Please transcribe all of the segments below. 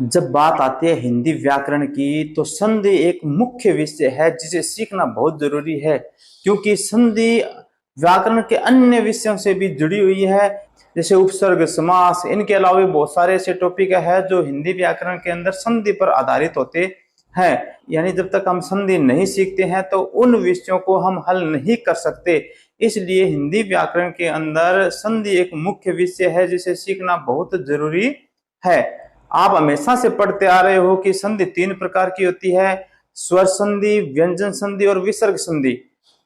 जब बात आती है हिंदी व्याकरण की तो संधि एक मुख्य विषय है जिसे सीखना बहुत जरूरी है, क्योंकि संधि व्याकरण के अन्य विषयों से भी जुड़ी हुई है। जैसे उपसर्ग, समास, इनके अलावा भी बहुत सारे ऐसे टॉपिक है जो हिंदी व्याकरण के अंदर संधि पर आधारित होते हैं। यानी जब तक हम संधि नहीं सीखते हैं तो उन विषयों को हम हल नहीं कर सकते। इसलिए हिंदी व्याकरण के अंदर संधि एक मुख्य विषय है जिसे सीखना बहुत जरूरी है। आप हमेशा से पढ़ते आ रहे हो कि संधि तीन प्रकार की होती है, स्वर संधि, व्यंजन संधि और विसर्ग संधि।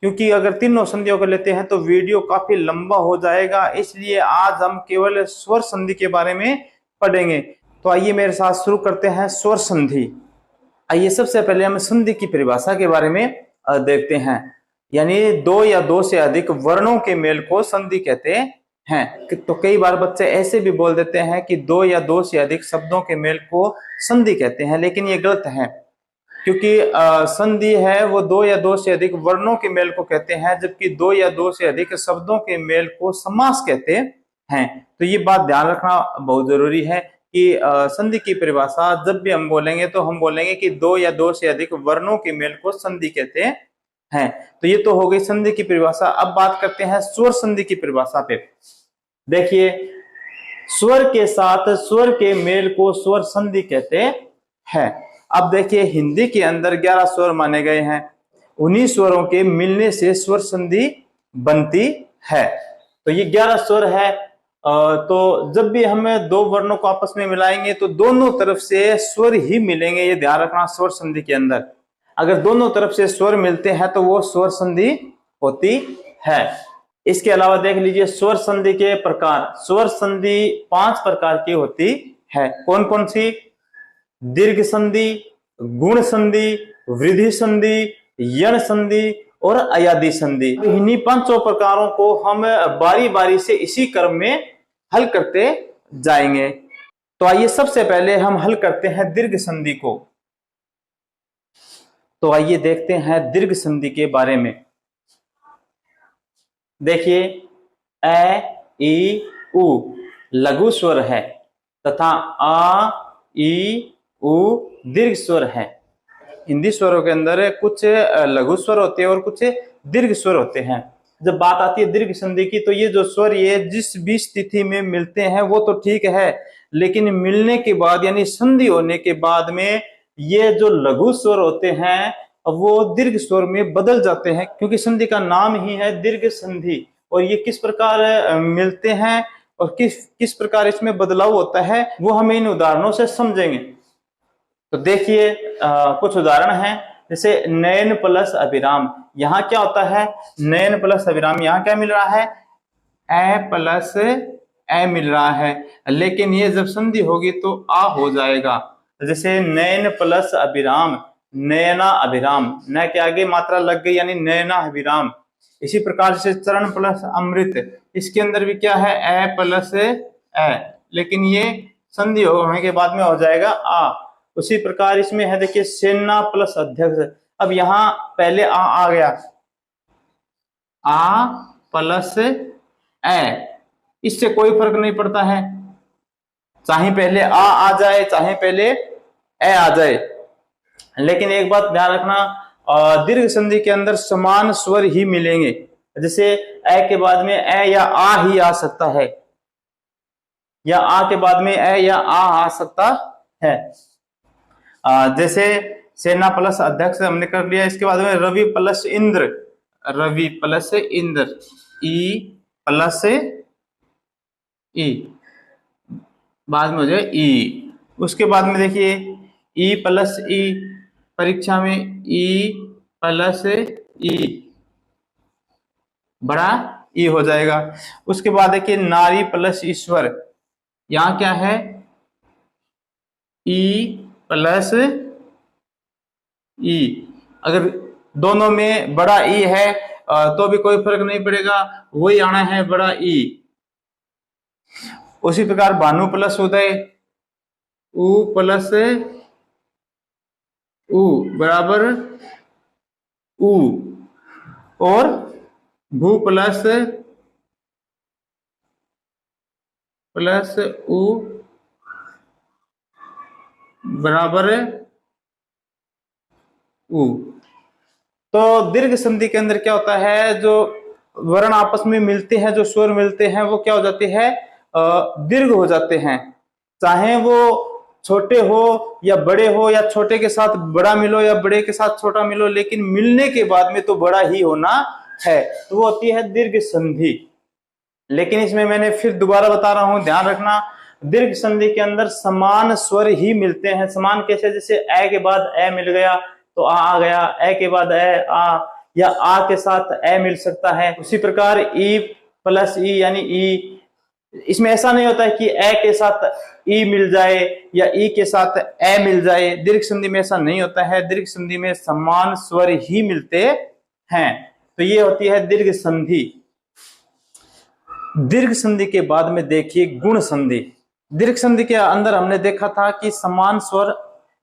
क्योंकि अगर तीनों संधियों को लेते हैं तो वीडियो काफी लंबा हो जाएगा, इसलिए आज हम केवल स्वर संधि के बारे में पढ़ेंगे। तो आइए मेरे साथ शुरू करते हैं स्वर संधि। आइए सबसे पहले हम संधि की परिभाषा के बारे में देखते हैं। यानी दो या दो से अधिक वर्णों के मेल को संधि कहते हैं। तो कई बार बच्चे ऐसे भी बोल देते हैं कि दो या दो से अधिक शब्दों के मेल को संधि कहते हैं, लेकिन ये गलत है। क्योंकि संधि है वो दो या दो से अधिक वर्णों के मेल को कहते हैं, जबकि दो या दो से अधिक शब्दों के मेल को समास कहते हैं। तो ये बात ध्यान रखना बहुत जरूरी है कि संधि की परिभाषा जब भी हम बोलेंगे तो हम बोलेंगे कि दो या दो से अधिक वर्णों के मेल को संधि कहते हैं। तो ये तो हो गई संधि की परिभाषा। अब बात करते हैं स्वर संधि की परिभाषा पे। देखिए, स्वर के साथ स्वर के मेल को स्वर संधि कहते हैं। अब देखिए, हिंदी के अंदर 11 स्वर माने गए हैं। उन्हीं स्वरों के मिलने से स्वर संधि बनती है। तो ये 11 स्वर है। तो जब भी हमें दो वर्णों को आपस में मिलाएंगे तो दोनों तरफ से स्वर ही मिलेंगे, ये ध्यान रखना। स्वर संधि के अंदर अगर दोनों तरफ से स्वर मिलते हैं तो वो स्वर संधि होती है। इसके अलावा देख लीजिए स्वर संधि के प्रकार। स्वर संधि 5 प्रकार की होती है। कौन कौन सी? दीर्घ संधि, गुण संधि, वृद्धि संधि, यण संधि और अयादि संधि। इन्हीं पांचों प्रकारों को हम बारी बारी से इसी क्रम में हल करते जाएंगे। तो आइए सबसे पहले हम हल करते हैं दीर्घ संधि को। तो आइए देखते हैं दीर्घ संधि के बारे में। देखिए, ए, ई, उ लघु स्वर है तथा आ, ई, उ दीर्घ स्वर है। हिंदी स्वरों के अंदर कुछ लघु स्वर होते हैं और कुछ दीर्घ स्वर होते हैं। जब बात आती है दीर्घ संधि की तो ये जो स्वर ये जिस भी स्थिति में मिलते हैं वो तो ठीक है, लेकिन मिलने के बाद यानी संधि होने के बाद में ये जो लघु स्वर होते हैं वो दीर्घ स्वर में बदल जाते हैं, क्योंकि संधि का नाम ही है दीर्घ संधि। और ये किस प्रकार मिलते हैं और किस प्रकार इसमें बदलाव होता है वो हम इन उदाहरणों से समझेंगे। तो देखिए, कुछ उदाहरण हैं। जैसे नयन प्लस अभिराम, यहाँ क्या होता है? नयन प्लस अभिराम, यहाँ क्या मिल रहा है? ए प्लस ए मिल रहा है, लेकिन ये जब संधि होगी तो आ हो जाएगा। जैसे नयन प्लस अभिराम, नयना अभिराम, न के आगे मात्रा लग गई यानी नयना अभिराम। इसी प्रकार से चरण प्लस अमृत, इसके अंदर भी क्या है? ए प्लस ए, लेकिन ये संधि होने के बाद में हो जाएगा आ। उसी प्रकार इसमें है, देखिए सेना प्लस अध्यक्ष। अब यहां पहले आ गया, आ प्लस ए, इससे कोई फर्क नहीं पड़ता है, चाहे पहले आ जाए चाहे पहले ए आ जाए। लेकिन एक बात ध्यान रखना, दीर्घ संधि के अंदर समान स्वर ही मिलेंगे। जैसे ए के बाद में ए या आ ही आ सकता है, या आ के बाद में ए या आ सकता है। जैसे सेना प्लस अध्यक्ष हमने कर लिया। इसके बाद में रवि प्लस इंद्र, रवि प्लस इंद्र, ई प्लस ई, बाद में हो जाए ई। उसके बाद में देखिए ई प्लस ई, परीक्षा में ई प्लस ई, बड़ा ई हो जाएगा। उसके बाद देखिए नारी प्लस ईश्वर, यहां क्या है? ई प्लस ई। अगर दोनों में बड़ा ई है तो भी कोई फर्क नहीं पड़ेगा, वही आना है बड़ा ई। उसी प्रकार भानु प्लस उदय, उ प्लस उ बराबर उ, और भू प्लस उ बराबर उ। तो दीर्घ संधि के अंदर क्या होता है, जो वर्ण आपस में मिलते हैं, जो स्वर मिलते हैं, वो क्या हो जाते हैं, दीर्घ हो जाते हैं। चाहे वो छोटे हो या बड़े हो, या छोटे के साथ बड़ा मिलो या बड़े के साथ छोटा मिलो, लेकिन मिलने के बाद में तो बड़ा ही होना है, तो वो होती है दीर्घ संधि। लेकिन इसमें मैंने फिर दोबारा बता रहा हूं, ध्यान रखना, दीर्घ संधि के अंदर समान स्वर ही मिलते हैं। समान कैसे, जैसे ए के बाद ए मिल गया तो आ गया, ए के बाद ए आ, या आ के साथ ए मिल सकता है। उसी प्रकार ई प्लस ई यानी ई, इसमें ऐसा नहीं होता है कि ए के साथ ई मिल जाए या ई के साथ ए मिल जाए। दीर्घ संधि में ऐसा नहीं होता है, दीर्घ संधि में समान स्वर ही मिलते हैं, तो ये होती है दीर्घ संधि। दीर्घ संधि के बाद में देखिए गुण संधि। दीर्घ संधि के अंदर हमने देखा था कि समान स्वर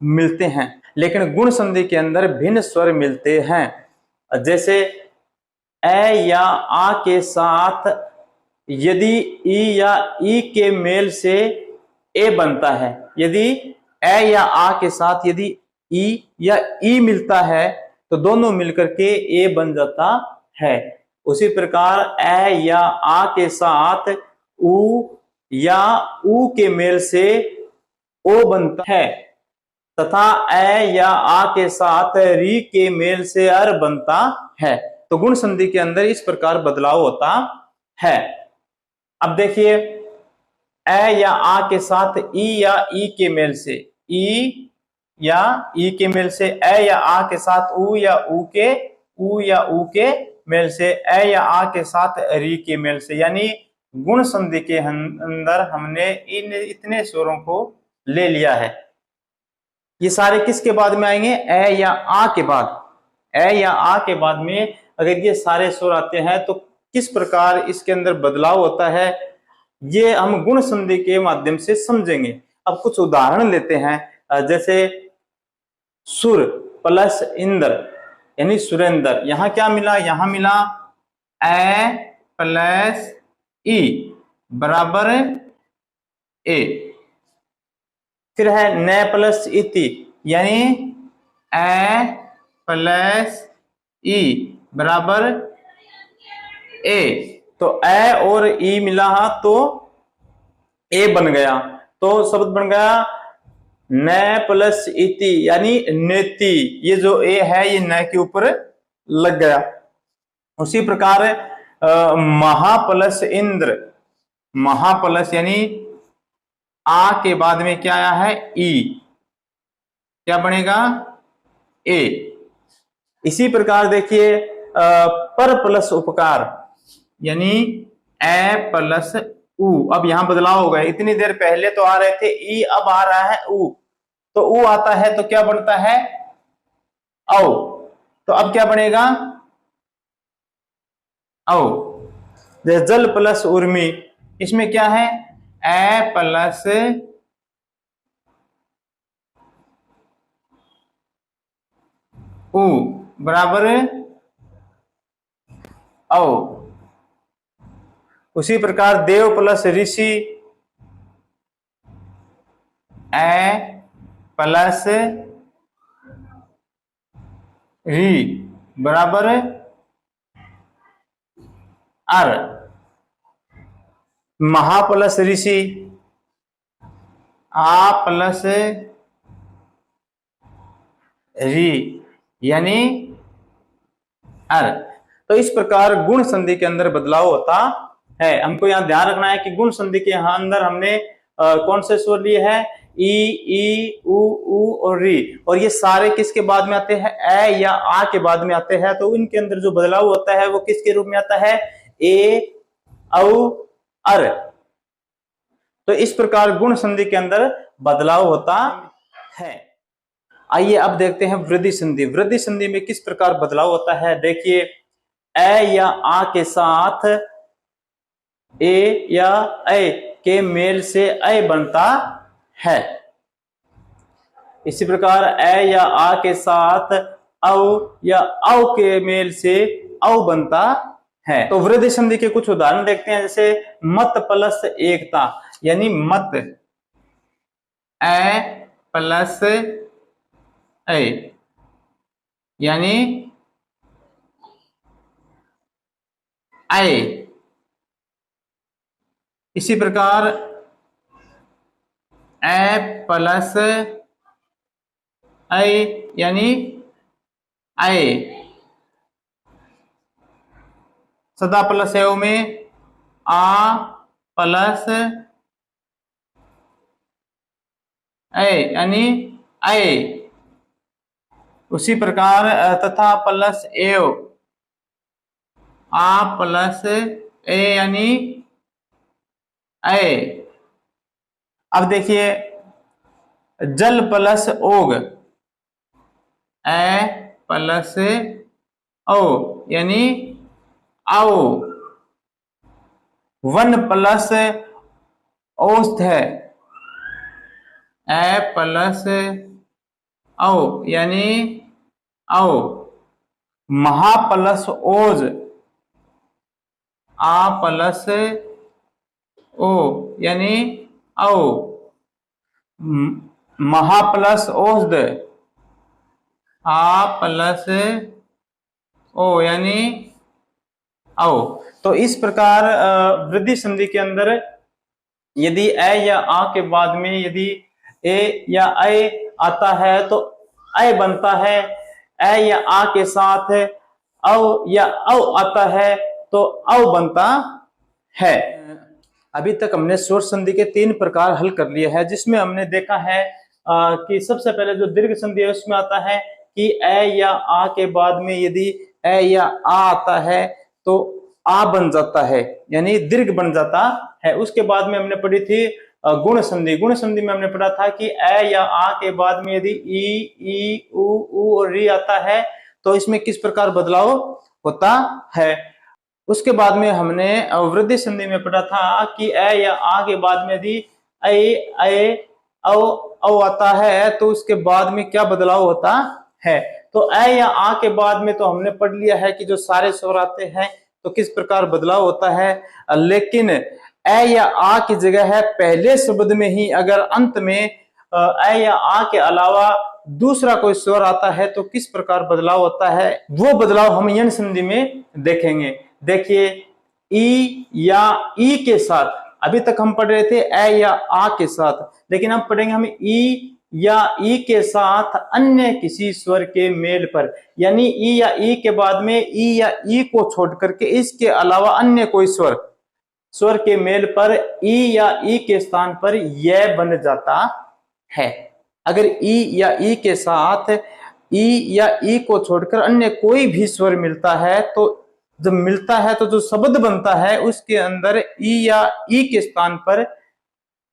मिलते हैं, लेकिन गुण संधि के अंदर भिन्न स्वर मिलते हैं। जैसे ए या आ के साथ यदि ई या ई के मेल से ए बनता है, यदि ए या आ के साथ यदि ई या ई मिलता है तो दोनों मिलकर के ए बन जाता है। उसी प्रकार ए या आ के साथ उ या उ के मेल से ओ बनता है, तथा ए या आ के साथ री के मेल से अर बनता है। तो गुण संधि के अंदर इस प्रकार बदलाव होता है। अब देखिए, ए या आ के साथ ई या ई के मेल से, ई या ई के मेल से, ए या आ के साथ उ या उ के मेल से, ए या आ के साथ री के मेल से, यानी गुण संधि के अंदर हमने इन इतने स्वरों को ले लिया है। ये सारे किसके बाद में आएंगे, ए या आ के बाद। ए या आ के बाद में अगर ये सारे स्वर आते हैं तो किस प्रकार इसके अंदर बदलाव होता है, ये हम गुण संधि के माध्यम से समझेंगे। अब कुछ उदाहरण लेते हैं, जैसे सुर प्लस इंद्र यानी सुरेंद्र। यहां क्या मिला, यहां मिला ए प्लस ई बराबर ए। फिर है न प्लस इति यानी ए प्लस ई बराबर ए। तो ए और ई मिला तो ए बन गया, तो शब्द बन गया न प्लस इति यानी नेति। ये जो ए है ये न के ऊपर लग गया। उसी प्रकार महा प्लस इंद्र, महा प्लस यानी आ के बाद में क्या आया है, ई, क्या बनेगा, ए। इसी प्रकार देखिए पर प्लस उपकार यानी ए प्लस उ। अब यहां बदलाव हो गया, इतनी देर पहले तो आ रहे थे ई, अब आ रहा है उ, तो उ आता है तो क्या बनता है, औ। तो अब क्या बनेगा, औ। जैसे जल प्लस उर्मी, इसमें क्या है, ए प्लस उ बराबर औ। उसी प्रकार देव प्लस ऋषि, ए प्लस री बराबर अर। महा प्लस ऋषि, आ प्लस री यानी अर। तो इस प्रकार गुण संधि के अंदर बदलाव होता है। हमको यहां ध्यान रखना है कि गुण संधि के अंदर हमने कौन से स्वर लिए हैं, ई उ और री, और ये सारे किसके बाद में आते हैं, ए या आ के बाद में आते हैं। तो इनके अंदर जो बदलाव होता है वो किसके रूप में आता है, ए औ अर। तो इस प्रकार गुण संधि के अंदर बदलाव होता है। आइए अब देखते हैं वृद्धि संधि। वृद्धि संधि में किस प्रकार बदलाव होता है, देखिए, ए या आ के साथ ए या ए के मेल से ए बनता है। इसी प्रकार ए या आ के साथ औ या औ के मेल से औ बनता है। तो वृद्धि संधि के कुछ उदाहरण देखते हैं, जैसे मत प्लस एकता यानी मत, ए प्लस ए, यानी ए। इसी प्रकार ए प्लस ए यानी ए। सदा प्लस ए में आ प्लस ए यानी ए। उसी प्रकार तथा प्लस एव, आ प्लस ए यानी ए। अब देखिए जल प्लस ओग, ए प्लस ओ यानी आओ। वन प्लस औस्थ है, ए प्लस औ यानी औ। महा प्लस ओज, आ प्लस ओ यानी औ। महा प्लस औषध, आ प्लस ओ यानी औ। तो इस प्रकार वृद्धि संधि के अंदर यदि ए या आ के बाद में यदि ए या ए आता है तो ए बनता है, ए या आ के साथ औ या औ आता है तो औ बनता है। अभी तक हमने स्वर संधि के 3 प्रकार हल कर लिए हैं, जिसमें हमने देखा है कि सबसे पहले जो दीर्घ संधि है उसमें आता है कि ए या आ के बाद में यदि ए या आ आता है तो आ बन जाता है, यानी दीर्घ बन जाता है। उसके बाद में हमने पढ़ी थी गुण संधि। गुण संधि में हमने पढ़ा था कि ए या आ के बाद में यदि ई उ और री आता है तो इसमें किस प्रकार बदलाव होता है। उसके बाद में हमने वृद्धि संधि में पढ़ा था कि ए या आ के बाद में यदि ए औ आता है तो उसके बाद में क्या बदलाव होता है। तो ए या आ के बाद में तो हमने पढ़ लिया है कि जो सारे स्वर आते हैं तो किस प्रकार बदलाव होता है, लेकिन ए या आ की जगह है पहले शब्द में ही अगर अंत में ए या आ के अलावा दूसरा कोई स्वर आता है तो किस प्रकार बदलाव होता है, वो बदलाव हम यण संधि में देखेंगे। देखिए ई या ई के साथ, अभी तक हम पढ़ रहे थे ए या आ के साथ, लेकिन अब पढ़ेंगे हम ई या ई के साथ अन्य किसी स्वर के मेल पर, यानी ई या ई के बाद में ई या ई को छोड़ करके इसके अलावा अन्य कोई स्वर के मेल पर ई या ई के स्थान पर यह बन जाता है। अगर ई या ई के साथ ई या ई को छोड़कर अन्य कोई भी स्वर मिलता है तो जब मिलता है तो जो शब्द बनता है उसके अंदर ई या ई के स्थान पर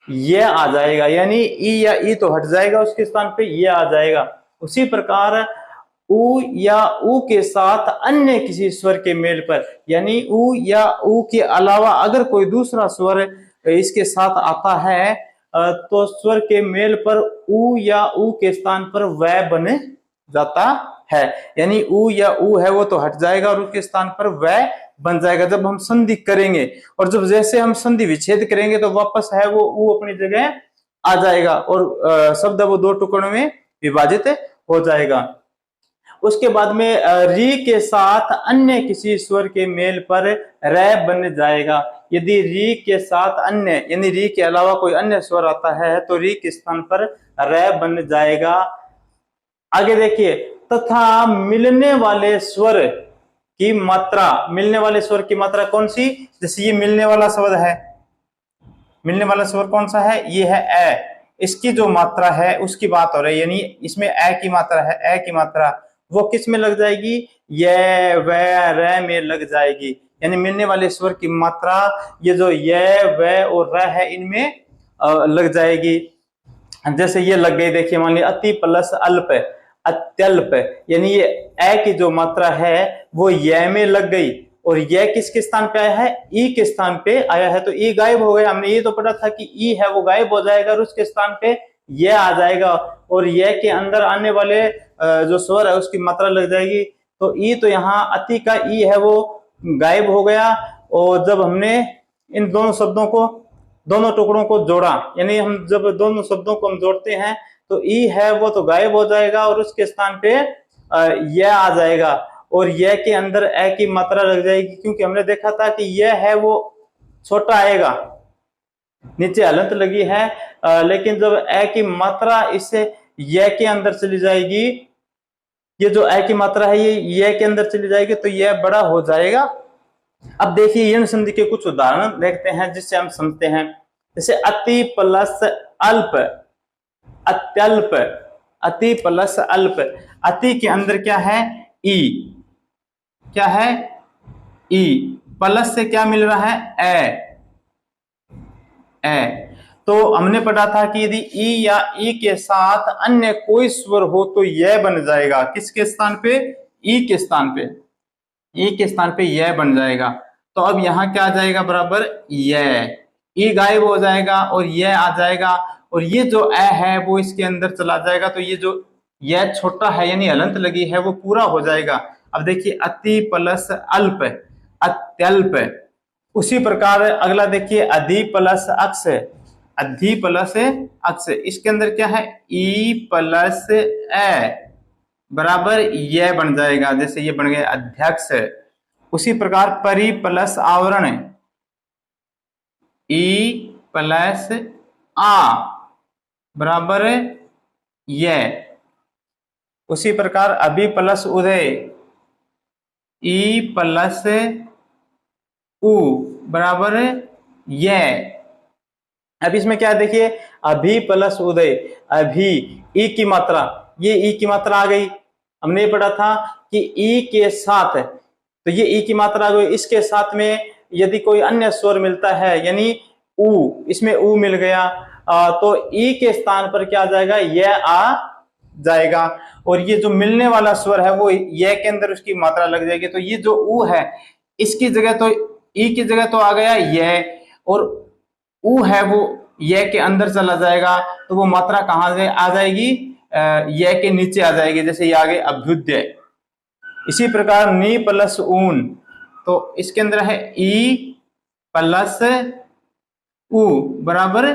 ये आ जाएगा, यानी ई या ई तो हट जाएगा, उसके स्थान पे ये आ जाएगा। उसी प्रकार उ या उ के साथ अन्य किसी स्वर के मेल पर, यानी उ या उ के अलावा अगर कोई दूसरा स्वर इसके साथ आता है तो स्वर के मेल पर उ या उ के स्थान पर वह बन जाता है, यानी उ या उ है वो तो हट जाएगा और उसके स्थान पर वह बन जाएगा जब हम संधि करेंगे। और जब जैसे हम संधि विच्छेद करेंगे तो वापस है वो उ अपनी जगह आ जाएगा और शब्द वो 2 टुकड़ों में विभाजित हो जाएगा। उसके बाद में री के साथ अन्य किसी स्वर के मेल पर रै बन जाएगा। यदि री के साथ अन्य यानी री के अलावा कोई अन्य स्वर आता है तो री के स्थान पर रै बन जाएगा। आगे देखिए तथा मिलने वाले स्वर की मात्रा, मिलने वाले स्वर की मात्रा कौन सी, जैसे ये मिलने वाला शब्द है, मिलने वाला स्वर कौन सा है, ये है ए, इसकी जो मात्रा है उसकी बात हो रही है, यानी इसमें ए की मात्रा है, ए की मात्रा वो किस में लग जाएगी, ये व रे में लग जाएगी, यानी मिलने वाले स्वर की मात्रा ये जो ये व और र है इनमें लग जाएगी। जैसे ये लग गई, देखिए मान लीजिए अति प्लस अल्प, अत्यल्प, यानी ये ए की जो मात्रा है वो ये में लग गई और ये किसके स्थान पे आया है, ई के स्थान पे आया है, तो ई गायब हो गया। हमने ये तो पढ़ा था कि ई है वो गायब हो जाएगा और उसके स्थान पे ये आ जाएगा और ये के अंदर आने वाले जो स्वर है उसकी मात्रा लग जाएगी। तो ई तो यहाँ अति का ई है वो गायब हो गया और जब हमने इन दोनों शब्दों को, दोनों टुकड़ों को जोड़ा, यानी हम जब दोनों शब्दों को हम जोड़ते हैं तो ई है वो तो गायब हो जाएगा और उसके स्थान पे यह आ जाएगा और यह के अंदर ए की मात्रा लग जाएगी, क्योंकि हमने देखा था कि यह है वो छोटा आएगा, नीचे हलंत लगी है, लेकिन जब ए की मात्रा इससे यह के अंदर चली जाएगी, ये जो ए की मात्रा है ये यह के अंदर चली जाएगी तो यह बड़ा हो जाएगा। अब देखिए यण संधि के कुछ उदाहरण देखते हैं जिससे हम समझते हैं। जैसे अति प्लस अल्प, अत्यल्प, अति प्लस अल्प। अति के अंदर क्या है? ई। क्या है? ई। प्लस से क्या मिल रहा है? ए। ए। तो हमने पढ़ा था कि यदि ई या ई के साथ अन्य कोई स्वर हो तो यह बन जाएगा। किसके स्थान पे? ई के स्थान पे। ई के स्थान पे यह बन जाएगा। तो अब यहां क्या आ जाएगा? बराबर यह। ई गायब हो जाएगा और यह आ जाएगा और ये जो ए है वो इसके अंदर चला जाएगा, तो ये जो यह छोटा है यानी हलंत लगी है वो पूरा हो जाएगा। अब देखिए अति प्लस अल्प, अत्यल्प। उसी प्रकार अगला देखिए अधि प्लस अक्ष, अधि प्लस अक्ष। इसके अंदर क्या है? ई प्लस ए बराबर यह बन जाएगा, जैसे ये बन गया अध्यक्ष। उसी प्रकार परि प्लस आवरण, ई प्लस आ बराबर यह। उसी प्रकार अभि प्लस उदय, ई प्लस उ बराबर यह। अब इसमें क्या देखिए? अभि प्लस उदय, अभि ई की मात्रा, ये ई की मात्रा आ गई। हमने पढ़ा था कि ई के साथ, तो ये ई की मात्रा आ गई, इसके साथ में यदि कोई अन्य स्वर मिलता है यानी उ, इसमें उ मिल गया, तो ई के स्थान पर क्या आ जाएगा? यह आ जाएगा और ये जो मिलने वाला स्वर है वो यह के अंदर उसकी मात्रा लग जाएगी। तो ये जो उ है इसकी जगह तो ई की जगह तो आ गया यह, और उ है वो यह के अंदर चला जाएगा, तो वो मात्रा कहां से आ जाएगी? यह के नीचे आ जाएगी, जैसे ये आगे अभ्युदय। इसी प्रकार नी प्लस ऊन, तो इसके अंदर है ई प्लस उ बराबर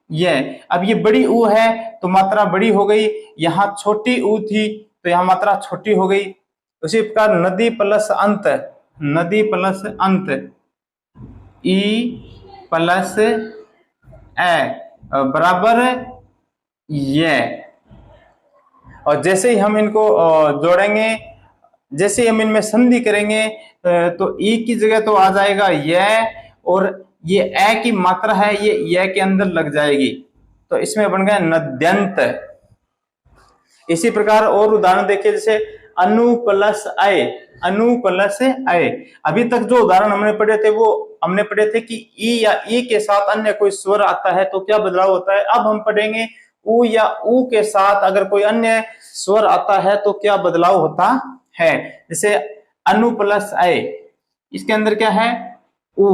यह। अब ये बड़ी उ है तो मात्रा बड़ी हो गई, यहां छोटी उ थी तो यहां मात्रा छोटी हो गई। उसी प्रकार नदी प्लस अंत, नदी प्लस अंत, ई प्लस ए बराबर यह। और जैसे ही हम इनको जोड़ेंगे, जैसे ही हम इनमें संधि करेंगे तो ई की जगह तो आ जाएगा यह, और ये ए की मात्रा है ये यह के अंदर लग जाएगी, तो इसमें बन गया नद्यंत। इसी प्रकार और उदाहरण देखिए, जैसे अनु प्लस अय, अनु प्लस अय। अभी तक जो उदाहरण हमने पढ़े थे वो हमने पढ़े थे कि ई या ई के साथ अन्य कोई स्वर आता है तो क्या बदलाव होता है। अब हम पढ़ेंगे उ या उ के साथ अगर कोई अन्य स्वर आता है तो क्या बदलाव होता है। जैसे अनु प्लस अय, इसके अंदर क्या है? उ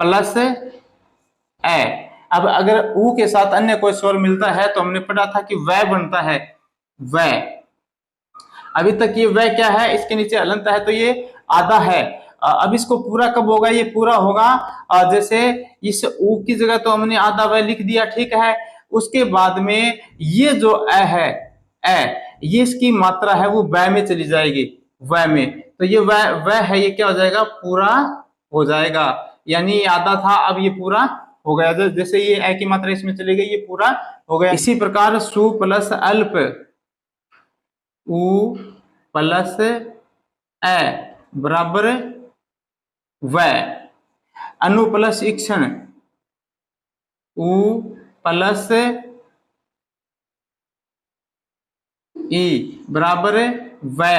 प्लस ए। अब अगर उ के साथ अन्य कोई स्वर मिलता है तो हमने पढ़ा था कि वह बनता है वह। अभी तक ये वह क्या है? इसके नीचे हलंत है तो ये आधा है। अब इसको पूरा कब होगा? ये पूरा होगा जैसे इस उ की जगह तो हमने आधा वह लिख दिया, ठीक है। उसके बाद में ये जो ए है, ए, ये इसकी मात्रा है वो वह में चली जाएगी, वह में। तो ये वह है, ये क्या हो जाएगा? पूरा हो जाएगा, यानी ये आधा था अब ये पूरा हो गया। जैसे ये ए की मात्रा इसमें चली गई, ये पूरा हो गया। इसी प्रकार सु प्लस अल्प, उ प्लस ए बराबर वह। अनु प्लस इक्षण, उ प्लस ई बराबर वह।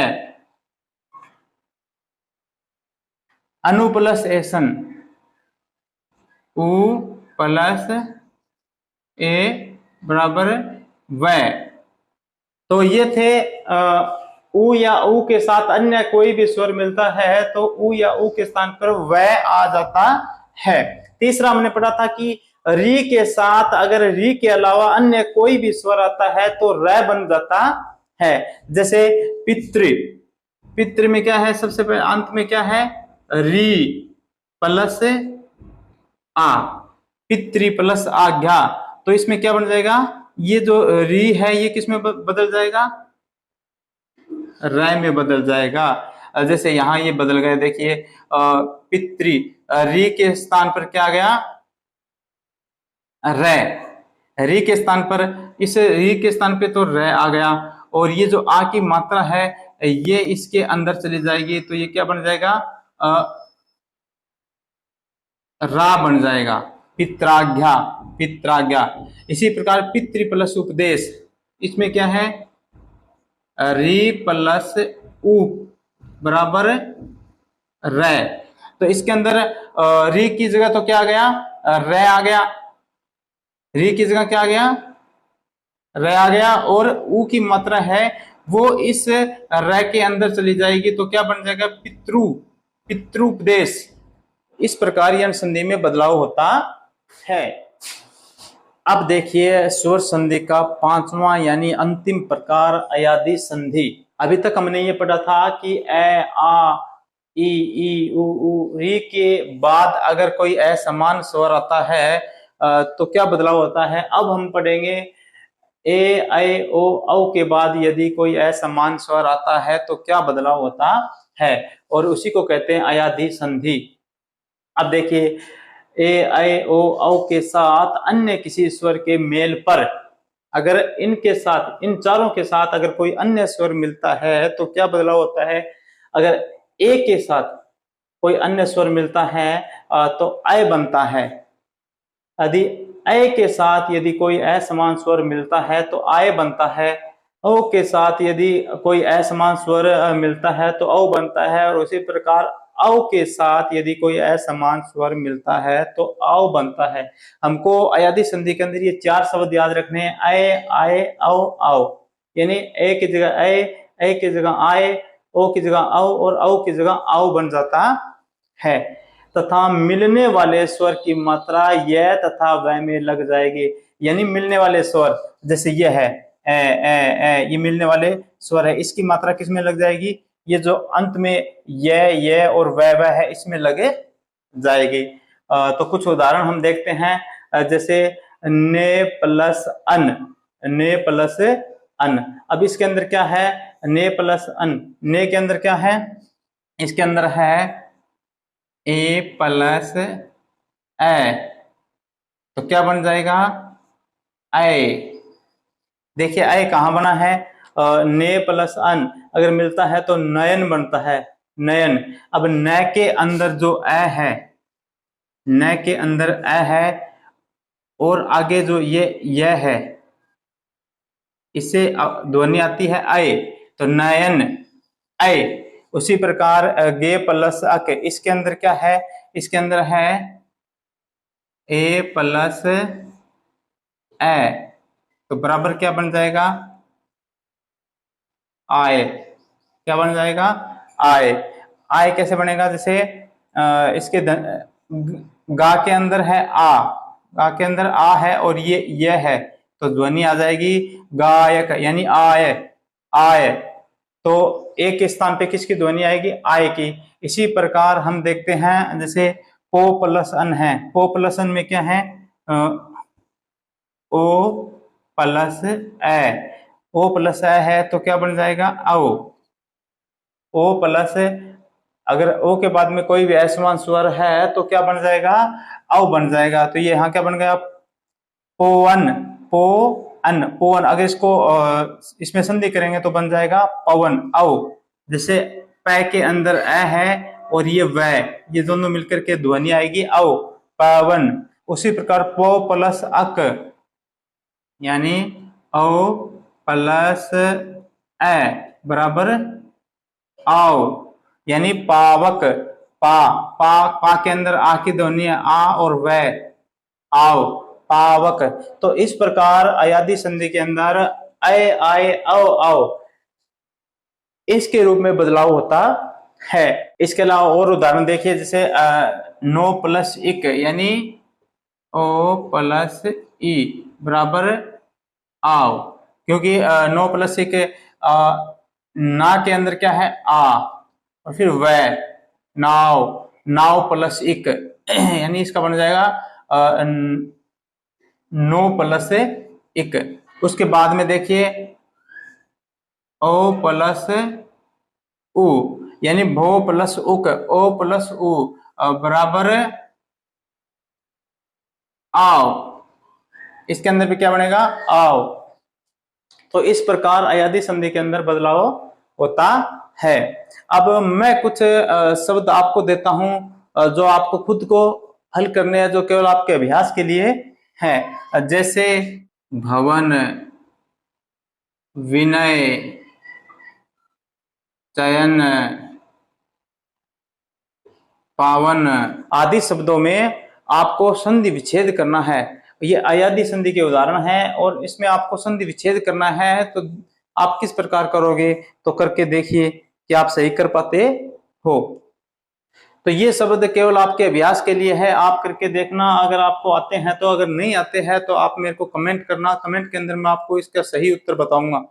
अनु प्लस एसन, उ प्लस ए बराबर वह। तो ये थे उ या उ के साथ अन्य कोई भी स्वर मिलता है तो उ या उ के स्थान पर वह आ जाता है। तीसरा हमने पढ़ा था कि री के साथ अगर री के अलावा अन्य कोई भी स्वर आता है तो र बन जाता है। जैसे पितृ, पितृ में क्या है? सबसे पहले अंत में क्या है? री प्लस आ, पितृ प्लस आज्ञा, तो इसमें क्या बन जाएगा, ये जो री है ये किस में बदल जाएगा, राय में बदल जाएगा। जैसे यहाँ ये बदल गए, देखिए पितृ, री के स्थान पर क्या आ गया, रे, री के स्थान पर, इस री के स्थान पे तो रे आ गया, और ये जो आ की मात्रा है ये इसके अंदर चली जाएगी, तो ये क्या बन जाएगा, रा बन जाएगा, पित्राज्ञा, पित्राज्ञा। इसी प्रकार पितृ प्लस उपदेश, इसमें क्या है, री प्लस उ बराबर रे, तो इसके अंदर री की जगह तो क्या आ गया, रे आ गया, री की जगह क्या आ गया, रे आ गया, और उ की मात्रा है वो इस रे के अंदर चली जाएगी, तो क्या बन जाएगा, पितृ, पितृपदेश। इस प्रकार यह संधि में बदलाव होता है। अब देखिए स्वर संधि का पांचवा यानी अंतिम प्रकार अयादी संधि। अभी तक हमने ये पढ़ा था कि ए आ ई उ री के बाद अगर कोई असमान स्वर आता है तो क्या बदलाव होता है। अब हम पढ़ेंगे ए ऐ ओ औ के बाद यदि कोई असमान स्वर आता है तो क्या बदलाव होता है, और उसी को कहते हैं अयादी संधि। अब देखिए ए ऐ ओ औ के साथ अन्य किसी स्वर के मेल पर अगर इनके साथ, इन चारों के साथ अगर कोई अन्य स्वर मिलता है तो क्या बदलाव होता है। अगर ए के साथ कोई अन्य स्वर मिलता है तो ऐ बनता है। यदि ऐ के साथ यदि कोई असमान स्वर मिलता है तो आय बनता है। औ के साथ यदि कोई असमान स्वर मिलता है तो औ बनता है, और उसी प्रकार औ के साथ यदि कोई असमान स्वर मिलता है तो औ बनता है। हमको अयादी संधि के अंदर ये चार शब्द याद रखने हैं, ऐ आय औ औ, यानी ए की जगह ऐ की जगह आय, ओ की जगह औ और औ की जगह औ बन जाता है। तथा मिलने वाले स्वर की मात्रा य तथा व में लग जाएगी। यानी मिलने वाले स्वर जैसे ये है ए, ये मिलने वाले स्वर है, इसकी मात्रा किस में लग जाएगी, ये जो अंत में ये और वह है इसमें लगे जाएगी। तो कुछ उदाहरण हम देखते हैं, जैसे ने प्लस अन, ने प्लस अन। अब इसके अंदर क्या है, ने प्लस अन, ने के अंदर क्या है, इसके अंदर है ए प्लस ए, तो क्या बन जाएगा ए। देखिए ए कहां बना है, ने प्लस अन अगर मिलता है तो नयन बनता है, नयन। अब न के अंदर जो ए है, न के अंदर ए है और आगे जो ये है, इससे ध्वनि आती है ए, तो नयन ए। उसी प्रकार गे प्लस अक, इसके अंदर क्या है, इसके अंदर है ए प्लस ए, तो बराबर क्या बन जाएगा आय, क्या बन जाएगा आय। आय कैसे बनेगा, जैसे इसके गा के अंदर है आ, गा के अंदर आ है और ये है, तो ध्वनि आ जाएगी गायक, यानी आय, आय। तो एक के स्थान पे किसकी ध्वनि आएगी, आय की। इसी प्रकार हम देखते हैं जैसे पो प्लस अन है, पो प्लस अन में क्या है, ओ प्लस ए, ओ प्लस ए है तो क्या बन जाएगा औ। ओ प्लस, अगर ओ के बाद में कोई भी असमान स्वर है तो क्या बन जाएगा औ बन जाएगा। तो ये यहाँ क्या बन गया पोवन, पो अन, पोवन। अगर इसको इसमें संधि करेंगे तो बन जाएगा पवन, औ। जैसे पै के अंदर ए है और ये वै, ये दोनों मिलकर के ध्वनि आएगी औ, पवन। उसी प्रकार पो प्लस अक, यानी औ प्लस ए बराबर आओ, यानी पावक, पा के अंदर आ की ध्वनि है आ और वै, आओ, पावक। तो इस प्रकार अयादी संधि के अंदर ऐ आय औ औ इसके रूप में बदलाव होता है। इसके अलावा और उदाहरण देखिए, जैसे नो प्लस इक, यानी ओ प्लस ई बराबर आओ, क्योंकि नो प्लस इक ना के अंदर क्या है आ और फिर वै, नाव, नाव प्लस इक यानी इसका बन जाएगा नो प्लस इक। उसके बाद में देखिए ओ प्लस उ, यानी भो प्लस उक, ओ प्लस उ बराबर आओ। इसके अंदर भी क्या बनेगा? आओ। तो इस प्रकार अयादी संधि के अंदर बदलाव होता है। अब मैं कुछ शब्द आपको देता हूं जो आपको खुद को हल करने हैं, जो केवल आपके अभ्यास के लिए है। जैसे भवन, विनय, चयन, पावन आदि शब्दों में आपको संधि विच्छेद करना है। ये अयादी संधि के उदाहरण हैं और इसमें आपको संधि विच्छेद करना है। तो आप किस प्रकार करोगे? तो करके देखिए कि आप सही कर पाते हो। तो ये शब्द केवल आपके अभ्यास के लिए है, आप करके देखना अगर आपको आते हैं तो। अगर नहीं आते हैं तो आप मेरे को कमेंट करना, कमेंट के अंदर मैं आपको इसका सही उत्तर बताऊंगा।